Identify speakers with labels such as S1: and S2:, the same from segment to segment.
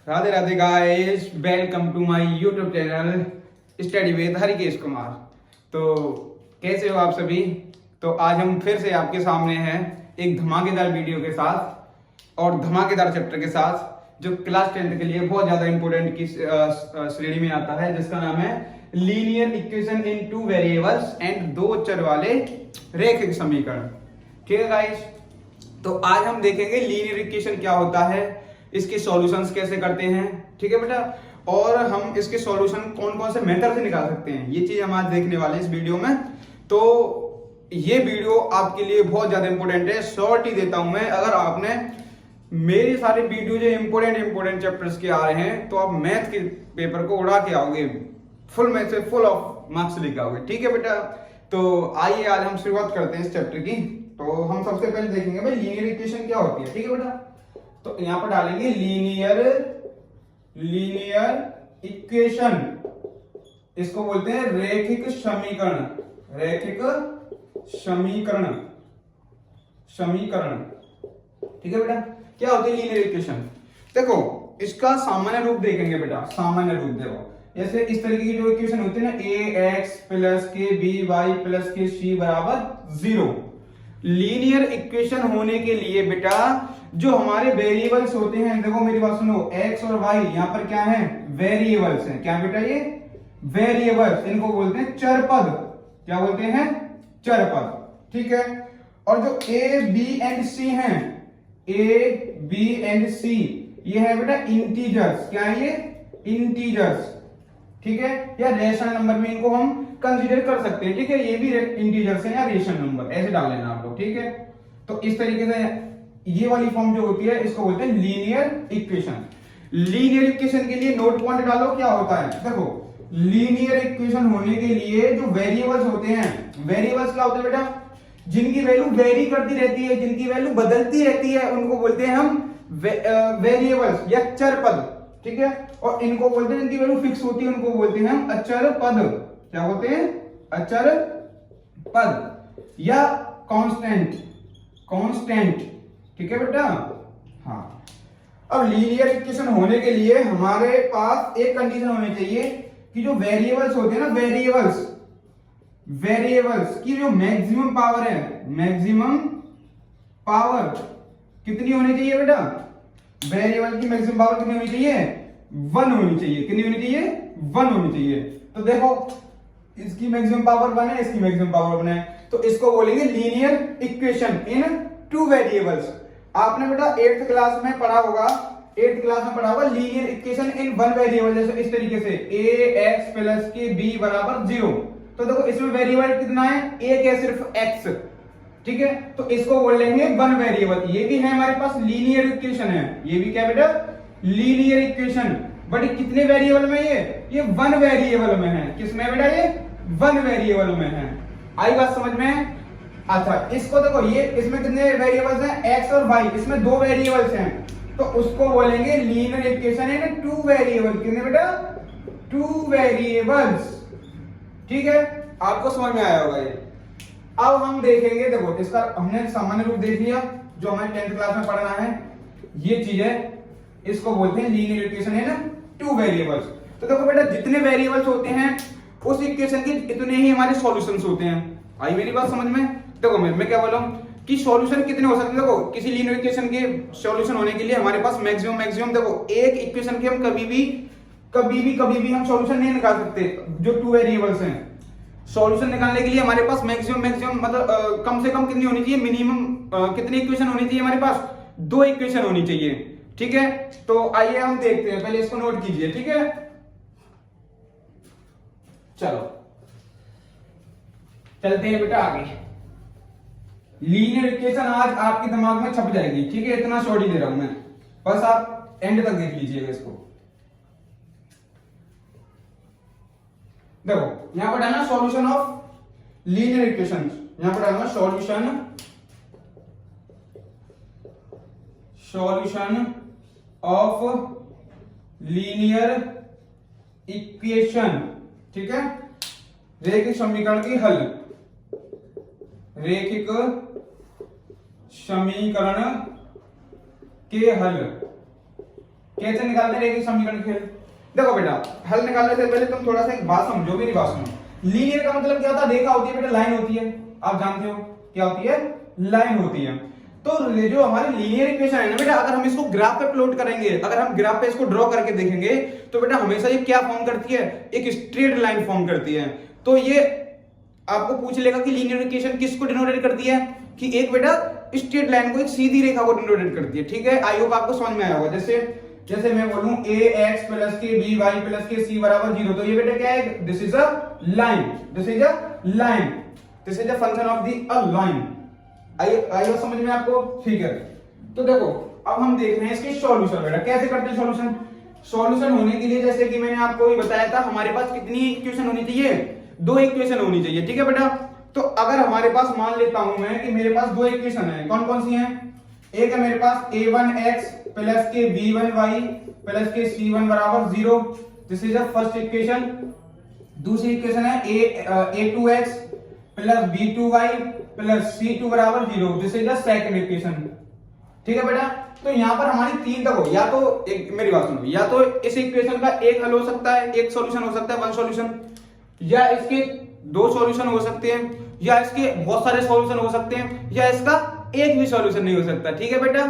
S1: Radhe Radhe guys, welcome to my YouTube channel study with Harikesh Kumar. तो कैसे हो आप सभी। तो आज हम फिर से आपके सामने हैं एक धमाकेदार वीडियो के साथ और धमाकेदार चैप्टर के साथ जो क्लास 10th के लिए बहुत ज्यादा इंपॉर्टेंट की श्रेणी में आता है, जिसका नाम है linear equation in two variables and दो चर वाले रैखिक समीकरण। ठीक है गाइस, तो आज हम देखेंगे लीनियर इक्वेशन क्या होता है, इसके सॉल्यूशंस कैसे करते हैं। ठीक है बेटा, और हम इसके सॉल्यूशन कौन कौन से मेथड से निकाल सकते हैं, ये चीज हम आज देखने वाले हैं इस वीडियो में। तो ये वीडियो आपके लिए बहुत ज्यादा इंपॉर्टेंट है, शॉर्ट ही देता हूं मैं। अगर आपने मेरे सारे वीडियो जो इंपॉर्टेंट चैप्टर्स के आ रहे हैं, तो आप मैथ के पेपर को उड़ा के आओगे, फुल मैथ से फुल ऑफ मार्क्स लेके आओगे। ठीक है बेटा, तो आइए आज हम शुरुआत करते हैं इस चैप्टर की। तो हम सबसे पहले देखेंगे भाई लीनियर इक्वेशन क्या होती है। ठीक है बेटा, तो यहां पर डालेंगे लीनियर इक्वेशन, इसको बोलते हैं रैखिक समीकरण। ठीक है बेटा, क्या होती है लीनियर इक्वेशन। देखो इसका सामान्य रूप देखेंगे बेटा, सामान्य रूप देखो जैसे इस तरीके की जो इक्वेशन होती है ना, ax प्लस के बी वाई प्लस के सी बराबर 0। लीनियर इक्वेशन होने के लिए बेटा जो हमारे वेरिएबल्स होते हैं, देखो मेरी बात सुनो, x और y यहां पर क्या है, वेरिएबल्स हैं। क्या बेटा, ये वेरिएबल्स, इनको बोलते हैं चर पद। क्या बोलते हैं, चर पद। ठीक है, और जो a b एंड c हैं, a b एंड c ये है बेटा इंटीजर्स। क्या है ये, इंटीजर्स। ठीक है, या रेशनल नंबर में इनको हम कंसीडर कर सकते हैं। ठीक है, ये भी इंटीजर्स है या रेशनल नंबर, ऐसे डाल लेना आप लोग। ठीक है, तो इस तरीके से ये वाली फॉर्म जो होती है इसको बोलते हैं लीनियर इक्वेशन। लीनियर इक्वेशन के लिए नोट पॉइंट डालो, क्या होता है। देखो लीनियर इक्वेशन होने के लिए जो वेरिएबल्स होते हैं, वेरिएबल्स क्या होते हैं बेटा, जिनकी वैल्यू वेरी करती रहती है, जिनकी वैल्यू बदलती रहती है, उनको बोलते हैं हम वेरिएबल्स या चर पद। ठीक है, और इनको बोलते हैं जिनकी वैल्यू फिक्स होती है, उनको बोलते हैं हम अचर पद। क्या बोलते हैं, अचर पद या कांस्टेंट। ठीक है बेटा, हाँ। अब लीनियर इक्वेशन होने के लिए हमारे पास एक कंडीशन होनी चाहिए कि जो वेरिएबल्स होते हैं ना, वेरिएबल्स की जो मैक्सिमम पावर है, मैक्सिमम पावर कितनी होनी चाहिए बेटा, वेरिएबल की मैक्सिमम पावर कितनी होनी चाहिए, 1 होनी चाहिए। कितनी होनी चाहिए, 1 होनी चाहिए। तो देखो इसकी मैक्सिमम पावर 1 है, इसकी मैक्सिमम पावर 1 है, तो इसको बोलेंगे linear equation in two variables. आपने बेटा 8th क्लास में पढ़ा होगा, linear equation in one variable, जैसे इस तरीके से ax प्लस के b बराबर 0। तो देखो इसमें वेरिएबल कितना है, एक है सिर्फ x। ठीक है, तो इसको बोल लेंगे वन वेरिएबल। ये भी है हमारे पास लीनियर इक्वेशन है, ये भी क्या बेटा, लीनियर इक्वेशन। बट कितने वेरिएबल में, ये 1 वेरिएबल में है। किसमें बेटा, ये 1 वेरिएबल में है। आई बात समझ में। अच्छा, इसको देखो, ये इसमें कितने वेरिएबल्स हैं, x और y, इसमें 2 वेरिएबल्स हैं, तो उसको बोलेंगे लीनियर इक्वेशन है 2 वेरिएबल। कितने बेटा, 2 वेरिएबल्स। ठीक है, आपको समझ में आया होगा ये। अब हम देखेंगे, देखो इसका हमने सामान्य रूप देख लिया जो हमें 10th क्लास में पढ़ना है, ये चीज है, इसको बोलते हैं लीनियर इक्वेशन है 2 वेरिएबल्स। तो देखो बेटा जितने वेरिएबल्स होते हैं उस इक्वेशन के इतने ही हमारे सॉल्यूशंस होते हैं। आई मेरी बात समझ में। देखो मैं क्या बोल रहा हूं कि सॉल्यूशन कितने हो सकते हैं। देखो किसी लीनियर इक्वेशन के सॉल्यूशन होने के लिए हमारे पास मैक्सिमम देखो एक इक्वेशन के हम कभी भी हम सॉल्यूशन नहीं निकाल सकते। जो 2 वेरिएबल्स हैं, सॉल्यूशन निकालने के लिए हमारे पास मैक्सिमम मतलब कम से कम कितनी होनी चाहिए, मिनिमम कितनी इक्वेशन होनी चाहिए हमारे पास, 2 इक्वेशन होनी चाहिए। ठीक है, तो आइए हम देखते हैं, पहले इसको नोट कीजिए। ठीक है, चलो चलते हैं बेटा आगे। लीनियर इक्वेशन आज आपके दिमाग में छप जाएगी। ठीक है, इतना शॉर्ट ही दे रहा हूं मैं, बस आप एंड तक देख लीजिएगा इसको। देखो यहां पर डालना सॉल्यूशन ऑफ लीनियर इक्वेशन, यहां पर डालना सॉल्यूशन ऑफ लीनियर इक्वेशन। ठीक है, रैखिक समीकरण की हल, रैखिक समीकरण के हल। कैसे निकालते हैं रैखिक समीकरण खेल? देखो बेटा, हल निकालने से पहले तुम थोड़ा सा एक बात समझो, मेरी बात सुनो। लीनियर का मतलब क्या होता है? रेखा होती है बेटा, लाइन होती है, आप जानते हो क्या होती है? लाइन होती है। तो जो हमारी लीनियर इक्वेशन है ना बेटा, अगर हम इसको ग्राफ पे प्लॉट करेंगे, अगर हम ग्राफ पे इसको ड्रॉ करके देखेंगे तो बेटा हमेशा ये क्या फॉर्म करती है? एक स्ट्रेट लाइन फॉर्म करती है। तो ये आपको पूछ लेगा कि लीनियर इक्वेशन किसको डिनोटेट करती है? कि एक बेटा स्ट्रेट लाइन को, एक सीधी रेखा को डिनोटेट करती है। ठीक है, आई होप आपको समझ में आया होगा। जैसे मैं बोलूं ax प्लस के by प्लस के c बराबर 0, तो ये बेटा क्या है? This is a line, this is a line, this is a function of the a line. आई समझ में आपको? ठीक है, तो देखो अब हम देख रहे हैं इसके सॉल्यूशन। बेटा कैसे करते हैं सॉल्यूशन? सॉल्यूशन होने के लिए जैसे कि मैंने आपको ये बताया था, हमारे पास कितनी इक्वेशन होनी चाहिए? 2 इक्वेशन होनी चाहिए। ठीक है बेटा, तो अगर हमारे पास मान लेता हूं मैं कि मेरे पास 2 इक्वेशन है, कौन कौन सी हैं? एक है मेरे पास a1x प्लस के b1y प्लस के c1 बराबर 0, this is the first equation. दूसरी इक्वेशन है a2x plus b2y plus c2 बराबर 0, this is the second equation. ठीक है बेटा, तो यहां पर हमारी 3 तक हो, या तो एक मेरी बात सुनो, या तो इस इक्वेशन का एक हल हो सकता है, एक सॉल्यूशन हो सकता है, वन सॉल्यूशन, या इसके 2 सॉल्यूशन हो सकते हैं, या इसके बहुत सारे सॉल्यूशन हो सकते हैं, या इसका एक भी सॉल्यूशन नहीं हो सकता। ठीक है बेटा,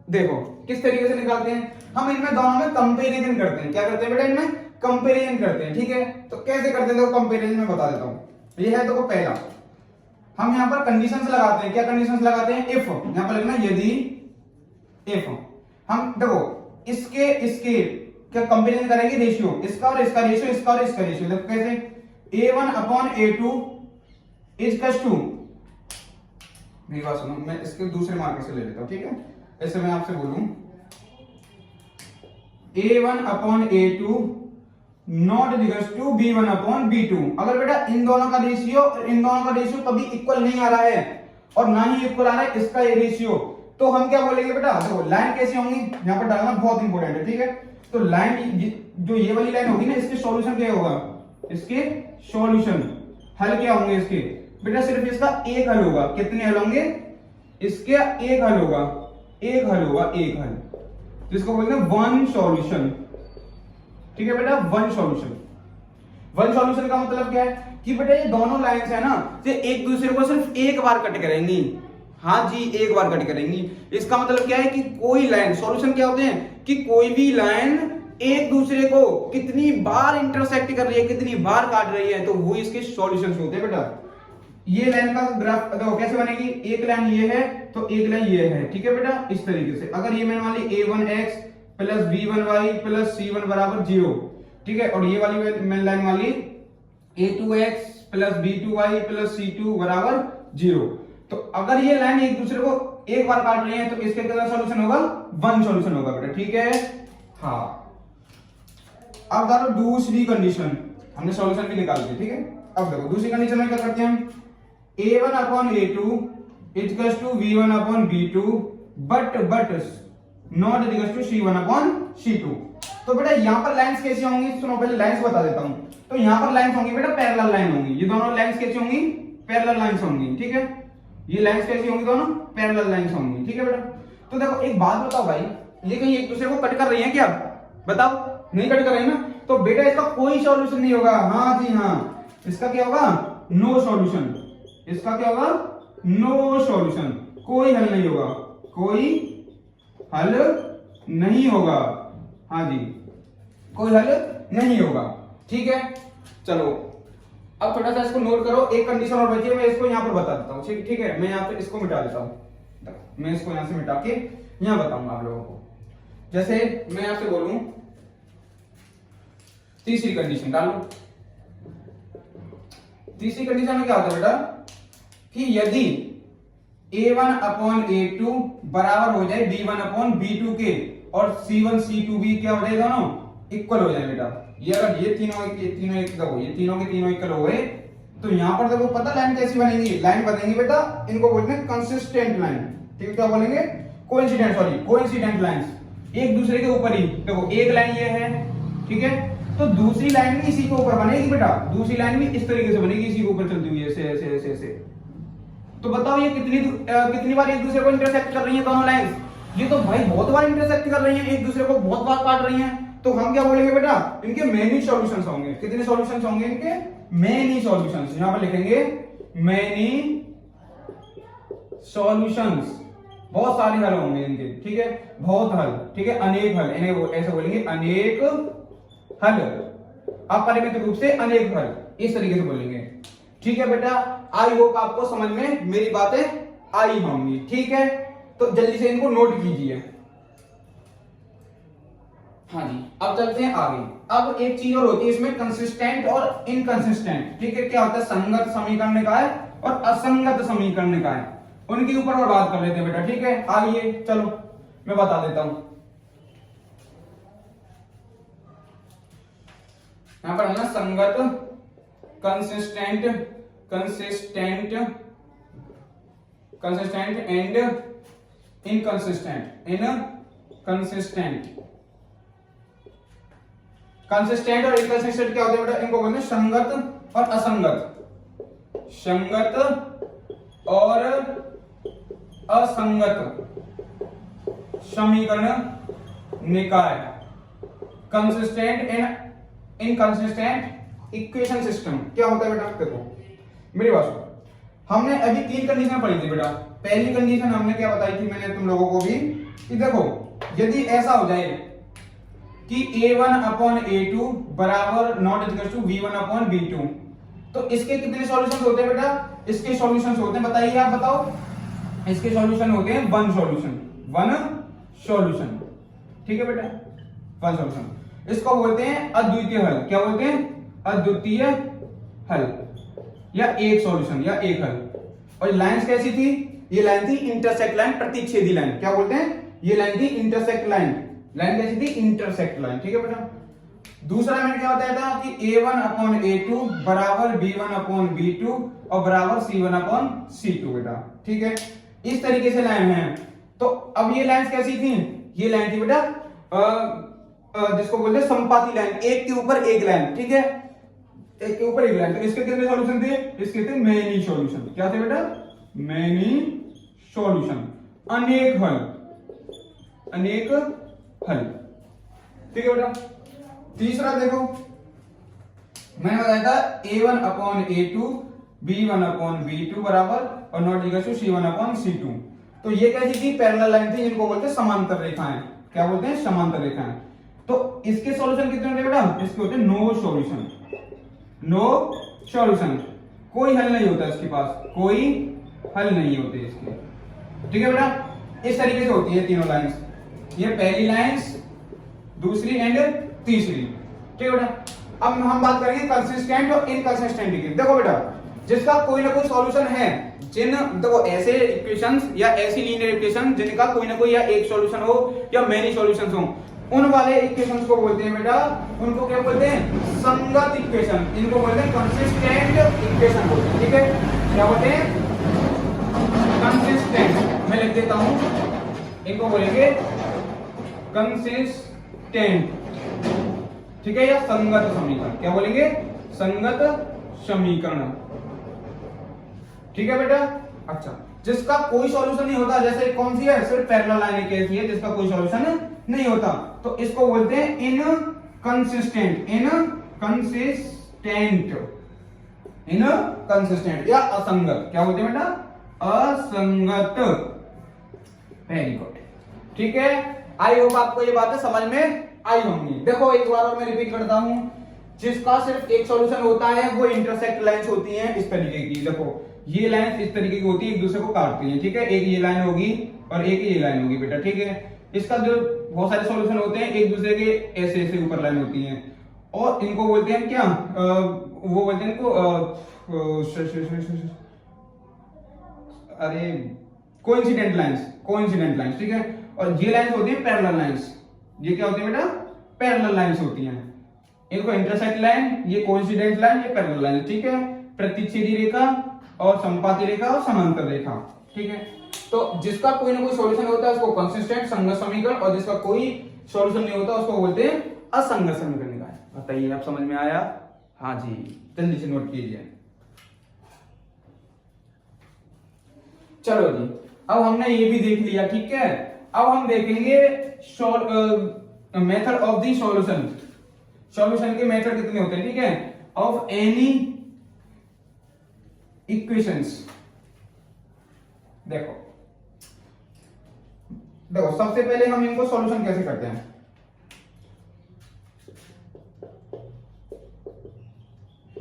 S1: देखो किस तरीके से निकालते हैं हम, इनमें दोनों में कंपैरिजन करते हैं। क्या करते हैं बेटा? इनमें कंपैरिजन करते हैं। ठीक है, तो कैसे करते हैं देखो कंपैरिजन में बता देता हूं। ये है देखो पहला, हम यहां पर कंडीशंस लगाते हैं। क्या कंडीशंस लगाते हैं? इफ, यहां पर लिखना यदि, इफ हम देखो इसके क्या कंपैरिजन करेंगे? रेशियो, इसका और इसका रेशियो, इसका और इसका रेशियो। देखो कैसे? a1 upon a2 is to, मेरी बात सुनो, मैं इसके दूसरे मार्कर से ले लेता हूं। ठीक है, ऐसे मैं आपसे बोलूं a1 upon a2 not equals to b1 upon b2। अगर बेटा इन दोनों का रेशियो कभी इक्वल नहीं आ रहा है और ना ही इक्वल आ रहा है इसका ये रेशियो, तो हम क्या बोलेंगे बेटा? देखो लाइन कैसी होंगी, यहां पर डालना बहुत इंपॉर्टेंट है। ठीक है, तो लाइन जो ये वाली लाइन होगी ना, इसके सॉल्यूशन क्या होगा? इसके सॉल्यूशन हल क्या होंगे इसके? बेटा सिर्फ इसका एक हल होगा। कितने हल होंगे? इसके एक हल होगा, एक हल, जिसको बोलते हैं वन सॉल्यूशन। ठीक है बेटा, वन सॉल्यूशन। वन सॉल्यूशन का मतलब क्या है? कि बेटा ये दोनों लाइंस है ना, ये एक दूसरे को सिर्फ एक बार कट करेंगी। हाँ जी, एक बार कट करेंगी। इसका मतलब क्या है कि कोई लाइन, सॉल्यूशन क्या होते हैं कि कोई भी लाइन एक दूसरे को कितनी बार इंटरसेक्ट कर रही है, कितनी बार काट रही है, तो वो इसके सॉल्यूशंस होते हैं बेटा। ये लाइन का ग्राफ देखो कैसे बनेगी? एक लाइन ये है तो एक लाइन ये है। ठीक है बेटा, इस तरीके से। अगर ये मैंने मान ली a1x plus b1y plus c1 बराबर 0, ठीक है, और ये वाली मैंने लाइन मान ली a2x plus b2y plus c2 बराबर 0, तो अगर ये लाइन एक दूसरे को एक बार काट रही है तो इसके कितना सॉल्यूशन होगा? वन सॉल्यूशन होगा बेटा। ठीक है, हाँ। अब देखो दूसरी कंडीशन, हमने सॉल्यूशन भी निकाल दिया। ठीक है, अब देखो दूसरी कंडीशन में क्या करते हैं हम? a1 upon a2 equals to v1 upon b2 but not equals to c1 upon c2। तो बेटा यहां पर लाइंस कैसी होंगी? सुनो पहले लाइंस बता देता हूं। तो यहां पर लाइंस होंगी बेटा पैरेलल लाइन होंगी। ये दोनों लाइंस कैसी होंगी? पैरेलल लाइंस होंगी। ठीक है, ये लाइंस कैसी होंगी? दोनों पैरेलल लाइंस होंगी। ठीक है बेटा, तो देखो एक बात बताओ भाई, ये कहीं एक दूसरे को कट कर रही है क्या? बताओ, नहीं कट कर रही ना, तो बेटा इसका कोई सॉल्यूशन नहीं होगा। हाँ जी हाँ, इसका क्या होगा? No solution. इसका क्या होगा? नो सॉल्यूशन, कोई हल नहीं होगा, कोई हल नहीं होगा। हाँ जी, कोई हल नहीं होगा। ठीक है, चलो अब थोड़ा सा इसको नोट करो। एक कंडीशन और बची है, मैं इसको यहां पर बता देता हूं। ठीक है, मैं यहां पे इसको मिटा देता हूं। मैं इसको यहां से मिटा के यहां बताऊंगा आप लोगों को। जैसे मैं आपसे बोलूं तीसरी कंडीशन डालो। तीसरी कंडीशन में क्या होता है बेटा कि यदि a1 अपॉन a2 बराबर हो जाए b1 अपॉन b2 के, और c1 c2 भी क्या हो जाए? दोनों इक्वल हो जाए बेटा। ये अगर ये तीनों के तीनों इक्वल हो गए, तो यहां पर देखो पता लाइन कैसी बनेगी? लाइन बनेगी बेटा, इनको बोलते हैं कंसिस्टेंट लाइन। ठीक है, क्या बोलेंगे? कोइंसिडेंट लाइंस, एक दूसरे के ऊपर ही। देखो एक लाइन ये है, ठीक है, तो दूसरी लाइन भी इसी के ऊपर बनेगी बेटा। दूसरी लाइन भी इस तरीके से बनेगी, इसी के ऊपर चलती हुई ऐसे ऐसे ऐसे ऐसे। तो बताओ ये कितनी बार एक दूसरे को इंटरसेक्ट कर रही है दोनों लाइंस? ये तो भाई बहुत बार इंटरसेक्ट कर रही हैं, एक दूसरे को बहुत बार काट रही हैं, तो हम क्या बोलेंगे बेटा, इनके मेनी सॉल्यूशंस होंगे। कितने सॉल्यूशंस होंगे इनके? Many solutions. यहां पर लिखेंगे मेनी सॉल्यूशंस, बहुत सारे हल होंगे इनके, ठीक है, बहुत हल, ठीक है, अनेक हल, इन्हें ऐसे बोलेंगे अनेक हल, अपरिमित रूप से अनेक हल, इस तरीके से बोलेंगे, ठीक है बेटा। आई होप आपको समझ में मेरी बातें आई होंगी, ठीक है, तो जल्दी से इनको नोट कीजिए। हाँ जी, अब चलते हैं आगे। अब एक चीज और होती है इसमें, कंसिस्टेंट और इनकंसिस्टेंट, ठीक है, क्या होता है, संगत समीकरण निकाय और असंगत समीकरण निकाय, उनके ऊपर और बात कर लेते हैं बेटा, ठीक है। आइए चलो मैं बता देता हूं। यहां पर है ना संगत, consistent, consistent, consistent and inconsistent, inconsistent, consistent और इनकंसिस्टेंट क्या होते हैं बेटा, इनको बोलते हैं संगत और असंगत, संगत और असंगत समीकरण निकाय, consistent and inconsistent equation system. क्या होता है बेटा, देखो मेरी बात सुनो, हमने अभी 3 कंडीशन पढ़ी थी बेटा। पहली कंडीशन हमने क्या बताई थी मैंने तुम लोगों को भी, कि देखो यदि ऐसा हो जाए कि a1 अपॉन a2 बराबर not equal to v1 upon v2, तो इसके कितने सॉल्यूशंस होते हैं बेटा? इसके सॉल्यूशंस होते हैं, बताइए आप बताओ। इसके सॉल्यूशन होते हैं वन सॉल्यूशन, वन सॉल्यूशन, ठीक है बेटा, वन सॉल्यूशन। इसको बोलते हैं अद्वितीय हल। क्या बोलते हैं? अद्वितीय हल, या एक सॉल्यूशन, या एक हल। और लाइंस कैसी थी? ये लाइन थी इंटरसेक्ट लाइन, प्रतिच्छेदी लाइन। क्या बोलते हैं? ये लाइन थी इंटरसेक्ट लाइन। लाइन कैसी थी? इंटरसेक्ट लाइन, ठीक है बेटा। दूसरा मैंने क्या बताया था कि a1 अपॉन a2 बराबर b1 अपॉन b2 और बराबर c1 अपॉन c2 बेटा, ठीक है। इस तरीके से लाइन है। तो अब ये लाइन कैसी थी? ये लाइन थी बेटा जिसको बोलते हैं संपाती लाइन, एक के ऊपर एक लाइन, ठीक है, एक के ऊपर एक लाइन। तो इसके कितने सॉल्यूशन थे? इसके थे मेनी सॉल्यूशन। क्या थे बेटा? मेनी सॉल्यूशन, अनेक हल, अनेक हल, ठीक है बेटा। तीसरा देखो, मैंने बताया था a1 upon a2 b1 upon b2 बराबर और not equal to c1 upon c2। तो ये कैसी थी? पैरेलल लाइन थी, जिनको बोलते हैं समांतर रेखाएं। क्या बोलते हैं? समांतर रेखाएं। तो इसके सॉल्यूशन कितने होते हैं बेटा? इसके होते हैं नो सॉल्यूशन, नो सॉल्यूशन, कोई हल नहीं होता इसके पास, कोई हल नहीं होते इसके, ठीक है बेटा। इस तरीके से होती है तीनों लाइंस, ये पहली लाइंस, दूसरी एंड तीसरी, ठीक है बेटा। अब हम बात करेंगे कंसिस्टेंट और इनकंसिस्टेंट की। देखो बेटा, जिसका कोई ना कोई सॉल्यूशन है, देखो ऐसे इक्वेशंस या ऐसी लीनियर इक्वेशन जिनका कोई ना कोई या एक सॉल्यूशन हो या मेनी सॉल्यूशंस हो, उन वाले इक्वेशंस को बोलते हैं बेटा, उनको क्या बोलते हैं? संगत इक्वेशन। इनको बोलते हैं कंसिस्टेंट इक्वेशन बोलते हैं, ठीक है। क्या बोलते हैं? कंसिस्टेंट। मैं लिख देता हूं, इनको बोलेंगे कंसिस्टेंट, ठीक है, या संगत समीकरण। क्या बोलेंगे? संगत समीकरण, ठीक है बेटा। अच्छा, जिसका कोई सॉल्यूशन नहीं होता, जैसे कौन सी है? सिर्फ पैरेलल लाइन एक ऐसी है जिसका कोई सॉल्यूशन नहीं होता, तो इसको बोलते हैं इनकंसिस्टेंट, इनकंसिस्टेंट, इनकंसिस्टेंट या असंगत। क्या बोलते हैं बेटा? असंगत। वेरी गुड, ठीक है। आई होप आपको ये बातें समझ में आई होंगी। देखो एक बार और मैं रिपीट करता हूं, जिसका सिर्फ एक सॉल्यूशन होता है वो इंटरसेक्ट लाइंस होती हैं इस तरीके की। देखो ये लाइंस इस तरीके की होती है, एक दूसरे को काटती हैं, ठीक है। एक ये लाइन होगी और एक ये लाइन होगी बेटा, ठीक है। इसका जो बहुत सारे सॉल्यूशन होते हैं, एक दूसरे के ऐसे ऐसे ऊपर लाइन होती हैं, और इनको बोलते हैं क्या? वो बोलते हैं इनको अरे कोइंसिडेंट लाइंस, कोइंसिडेंट लाइंस, ठीक है। और ये लाइंस होती है पैरेलल लाइंस। ये क्या होती है बेटा? पैरेलल लाइंस होती हैं। इनको इंटरसेक्ट लाइन, ये कोइंसिडेंट लाइन, ये पैरेलल लाइन, ठीक है। प्रतिच्छेदी रेखा और संपाती रेखा और समांतर रेखा, ठीक है। तो जिसका कोई ना कोई सॉल्यूशन होता है उसको कंसिस्टेंट संगत समीकरण, और जिसका कोई सॉल्यूशन नहीं होता उसको बोलते हैं असंगत समीकरण निकाय। बताइए आप समझ में आया? हाँ जी, जल्दी से नोट कीजिए। चलो जी, अब हमने ये भी देख लिया, ठीक है। अब हम देखेंगे method of the solution. Solution के मेथड कितने होते हैं, ठीक है, ऑफ एनी इक्वेशंस। देखो देखो सबसे पहले हम इनको सॉल्यूशन कैसे करते हैं।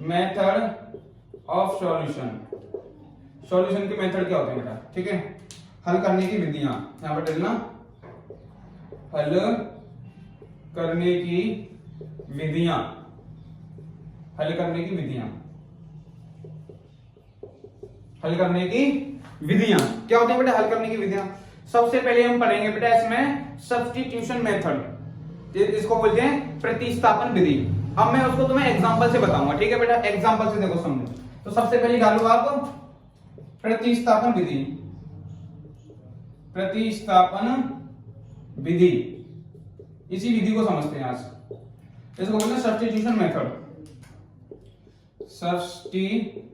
S1: मेथड ऑफ सॉल्यूशन, सॉल्यूशन के मेथड क्या होते हैं बेटा, ठीक है, हल करने की विधियां, यहां पर डालना हल करने की विधियां, हल करने की विधियां, हल करने की विधियां क्या होती है बेटा, हल करने की विधियां। सबसे पहले हम पढ़ेंगे बेटा इसमें सब्स्टिट्यूशन मेथड, इसको बोलते हैं प्रतिस्थापन विधि। अब मैं उसको तुम्हें एग्जांपल से बताऊंगा, ठीक है बेटा, एग्जांपल से देखो समझो। तो सबसे पहले डालो आप प्रतिस्थापन विधि, प्रतिस्थापन विधि, इसी विधि को समझते हैं आज, इसको बोलते हैं सब्स्टिट्यूशन मेथड। सब्स्टिट्यूशन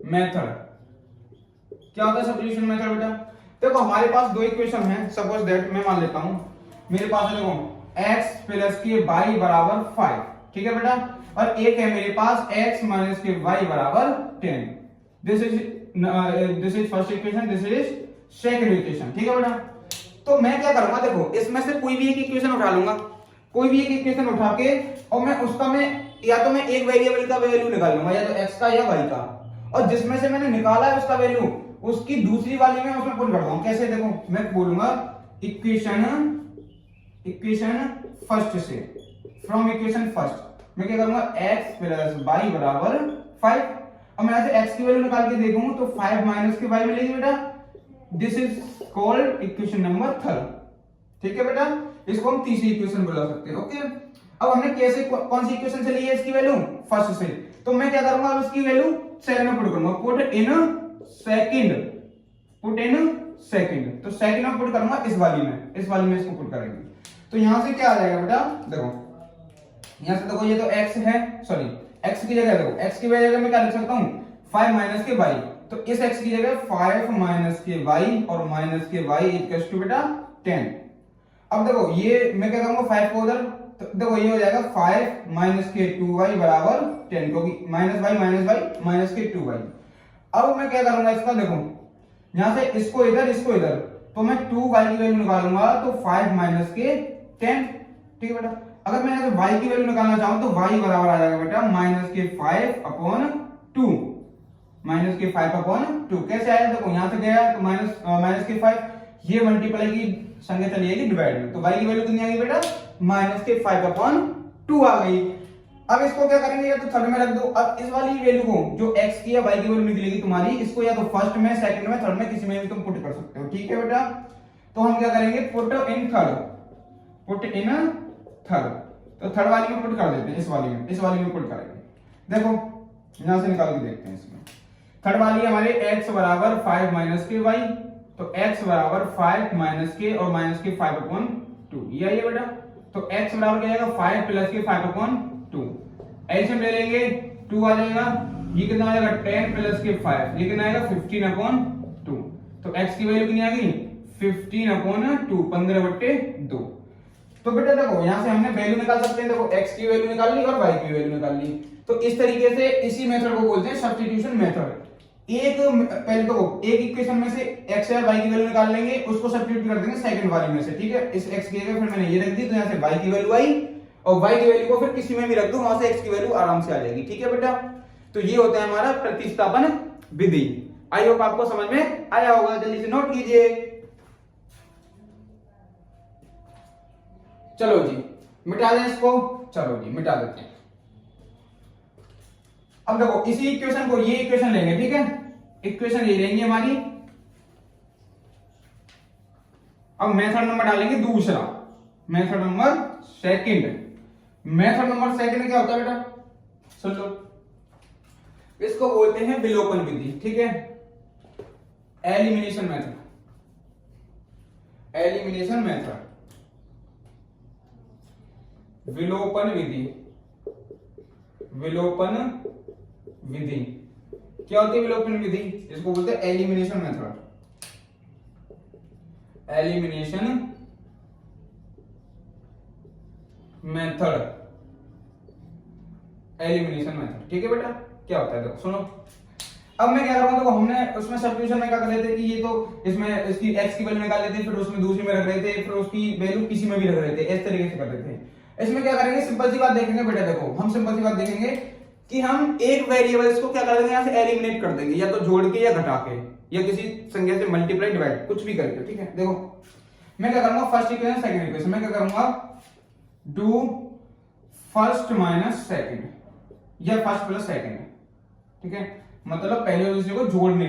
S1: मेथड क्या होता है सब्स्टिट्यूशन मेथड बेटा? देखो हमारे पास दो इक्वेशन है, सपोज दैट मैं मान लेता हूं मेरे पास है देखो x प्लस के y बराबर 5, ठीक है बेटा, और एक है मेरे पास x माइनस के y बराबर 10। This is first equation, this is second equation, ठीक है बेटा। तो मैं क्या करूंगा, देखो इसमें से कोई भी एक इक्वेशन उठा लूंगा, कोई भी एक इक्वेशन उठा के, और मैं उसका मैं या तो मैं एक वेरिएबल का वैल्यू निकाल लूंगा, या तो x का या y का, और जिसमें से मैंने निकाला है उसका वैल्यू उसकी दूसरी वाली में उसमें पुट कर दूंगा। कैसे, देखो मैं बोलूंगा इक्वेशन फर्स्ट से, फ्रॉम इक्वेशन फर्स्ट मैं क्या करूंगा x प्लस y बराबर 5, और मैं यहां से x की वैल्यू निकाल के देखूंगा तो 5 माइनस के y मिलेगी बेटा। This is called equation number third, ठीक है बेटा, इसको हम तीसरी इक्वेशन बुला सकते हैं। ओके, अब हमने कैसे कौन सी इक्वेशन से ली है इसकी वैल्यू, फर्स्ट से, तो मैं क्या करूंगा अब इसकी वैल्यू सेकंड में पुट करूंगा, put in second, put in second, तो सेकंड में पुट करूंगा इस वाली में, इस वाली में इसको पुट करेंगे। तो यहां से क्या आ जाएगा बेटा, देखो यहां से देखो ये तो x है, सॉरी x की जगह देखो x की जगह मैं क्या लिख सकता हूं 5 माइनस के y, तो इस x की जगह 5 माइनस के y और माइनस के y इक्वल्स टू बेटा 10। अब देखो ये मैं क्या करूंगा 5 को उधर, तो देखो ये हो जाएगा 5 माइनस के 2y बराबर 10, क्योंकि माइनस y माइनस के 2y। अब मैं क्या करूंगा इसका, देखो यहां से इसको इधर, तो मैं 2y की वैल्यू निकालूंगा तो 5 माइनस के 10, ठीक है बेटा। अगर मैं यहां से y की वैल्यू निकालना चाहूं तो y बराबर आ जाएगा बेटा माइनस के 5 अपॉन 2, माइनस के 5 अपॉन 2। कैसे आया, देखो यहां से गया तो माइनस के 5, ये मल्टीप्लाई की संख्या चली जाएगी डिवाइड में, तो y की वैल्यू कितनी आ गई बेटा माइनस के 5 अपॉन 2 आ गई। अब इसको क्या करेंगे, या तो थर्ड में रख दो। अब इस वाली वैल्यू को जो x की या y की वैल्यू निकलेगी तुम्हारी, इसको या तो फर्स्ट में, सेकंड में, थर्ड में, किसी में भी तुम पुट कर सकते हो, ठीक है बेटा। तो हम क्या करेंगे, put in third, put in third, तो थर्ड वाली में पुट कर देते हैं, इस वाली में पुट करेंगे। देखो यहां से निकाल के देखते हैं इसमें, थर्ड वाली हमारे x बराबर 5 माइनस के y, तो x बराबर 5 माइनस के और माइनस के 5 अपॉन 2, ये आइए बेटा। तो x बराबर क्या आएगा 5 प्लस के 5 अपॉन 2, एलसीएम ले लेंगे 2 आ जाएगा, ये कितना आ जाएगा 10 प्लस के 5, ये कितना आएगा 15 अपॉन 2, तो x की वैल्यू कितनी आ गई 15 अपॉन 2, 15/2। तो बेटा देखो यहां से हमने वैल्यू निकाल सकते हैं, देखो x की वैल्यू निकाल ली और y की वैल्यू निकाल ली। तो इस तरीके से इसी मेथड को बोलते हैं सब्स्टिट्यूशन मेथड। पहले तो एक इक्वेशन में से x या y की वैल्यू निकाल लेंगे, उसको सब्स्टिट्यूट कर देंगे सेकंड वाली में से, ठीक है। इस x की जगह फिर मैंने ये रख दी, तो यहां से y की वैल्यू आई, और y की वैल्यू को फिर किसी में भी रख दो, वहां से x की वैल्यू आराम से आ जाएगी, ठीक है बेटा। तो ये होता है हमारा प्रतिस्थापन विधि। आई होप आपको समझ में आया होगा, जल्दी से नोट कीजिए। चलो जी मिटा दें इसको, चलो जी मिटा देते हैं। अब देखो इसी इक्वेशन को, ये इक्वेशन लेंगे, ठीक है, इक्वेशन ये लेंगे हमारी। अब मेथड नंबर डालेंगे दूसरा, method number second. Method number second क्या होता है बेटा, सुन लो, इसको बोलते हैं विलोपन विधि, ठीक है, एलिमिनेशन मेथड, एलिमिनेशन मेथड, विलोपन विधि, विलोपन विधि क्या होती है विलोपन विधि, इसको बोलते हैं elimination method, elimination method, elimination method. ठीक है बेटा, क्या होता है देखो सुनो। अब मैं क्या करूंगा, देखो हमने उसमें सब्स्टिट्यूशन में क्या कर रहे थे कि ये तो इसमें इसकी x की वैल्यू निकाल लेते थे, फिर उसमें दूसरी में रख रहे थे, फिर उसकी वैल्यू किसी में भी रख रहे थे, इस तरीके से कर रहे थे। इसमें क्या करेंगे, सिंपल सी बात देखेंगे बेटा, देखो हम सिंपल सी बात देखेंगे कि हम एक वेरिएबल्स को क्या कर देंगे, यहाँ से एलिमिनेट कर देंगे, या तो जोड़ के या घटा के या किसी संख्या से मल्टीप्लाई डिवाइड कुछ भी करके। ठीक है, देखो मैं क्या करूंगा, फर्स्ट इक्वेशन सेकंड इक्वेशन, मैं क्या करूंगा, डू फर्स्ट माइनस सेकंड या फर्स्ट प्लस सेकंड। ठीक है, मतलब पहले और दूसरे को जोड़ने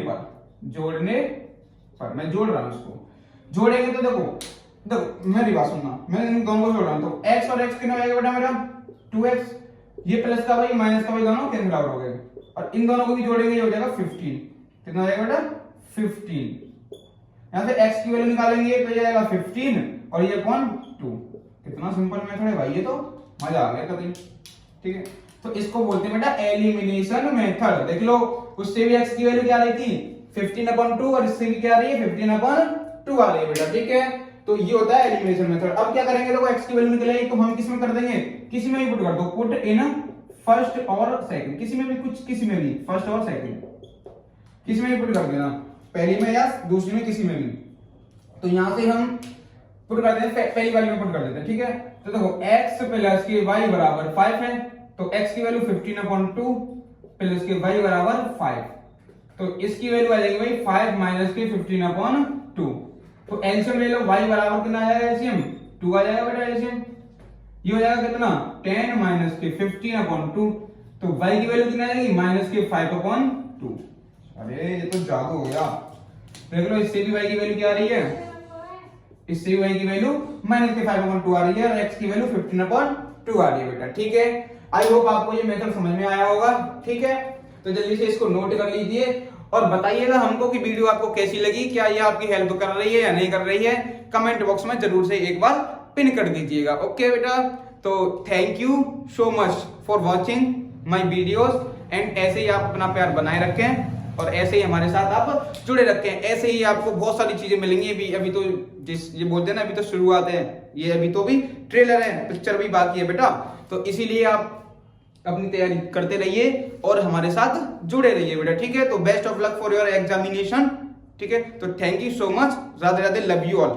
S1: पर मैं जोड़ रहा हूं इसको, जोड़ेंगे तो देखो मेरी बात सुनना, मैं इन दोनों को जोड़ रहा हूं, तो x और x कितना हो जाएगा बेटा मेरा 2x, ये प्लस का भाई माइनस का भाई दोनों कैंसिल आउट हो गए, और इन दोनों को भी जोड़ेंगे, ये हो जाएगा 15। कितना हो जाएगा बेटा 15। यहां से x की वैल्यू निकालेंगे तो ये आएगा 15 और ये अपॉन 2। कितना सिंपल मेथड है भाई, ये तो मजा आ गया कभी। ठीक है, तो इसको बोलते हैं बेटा एलिमिनेशन मेथड। देख लो, उससे भी x की वैल्यू क्या आ रही थी 15/2 और इससे भी क्या आ रही है 15/2 आ रही है बेटा। ठीक है, तो ये होता है एलिमिनेशन मेथड। अब क्या करेंगे, देखो x की वैल्यू निकलेगी तो हम किस में कर देंगे, किसी में भी पुट कर दो, पुट इन फर्स्ट और सेकंड, किसी में भी कुछ, किसी में भी फर्स्ट और सेकंड, किसी में भी पुट कर देना, पहली में या दूसरी में, किसी में भी। तो यहां से हम पुट कर देते हैं, पहली वाली में पुट कर देते हैं। ठीक है, तो देखो x प्लस के y बराबर 5 है, तो x की वैल्यू 15/2 प्लस के y बराबर 5, तो इसकी वैल्यू आ जाएगी भाई 5 माइनस के 15/2। तो एलसीएम ले लो, y बराबर कितना आ जाएगा, एलसीएम 2 आ जाएगा बेटा एलसीएम। ये हो जाएगा कितना 10 माइनस के 15/2, तो y की वैल्यू कितना आ जाएगी माइनस के 5/2। अरे ये तो जादू हो गया। देख लो, इससे भी y की वैल्यू क्या आ रही है, इससे भी y की वैल्यू माइनस के 5/2 आ रही है, और x की वैल्यू 15/2 आ रही है बेटा। ठीक है, आई होप आपको ये मेथड समझ में आया होगा। ठीक है, तो जल्दी से इसको नोट कर लीजिए और बताइएगा हमको कि वीडियो आपको कैसी लगी, क्या ये आपकी हेल्प कर रही है या नहीं कर रही है, कमेंट बॉक्स में जरूर से एक बार पिन कर दीजिएगा। ओके बेटा, तो thank you so much for watching my videos, and ऐसे ही आप अपना प्यार बनाए रखें और ऐसे ही हमारे साथ आप जुड़े रखें। ऐसे ही आपको बहुत सारी चीजें मिलेंगी। अभी तो ये बोलते हैं ना, अभी तो शुरुआत है, ये अभी तो भी ट्रेलर है, पिक्चर भी बाकी है बेटा। तो इसीलिए आप अपनी तैयारी करते रहिए और हमारे साथ जुड़े रहिए बेटा। ठीक है, तो best of luck for your examination. ठीक है, तो thank you so much, Radhe Radhe, love you all.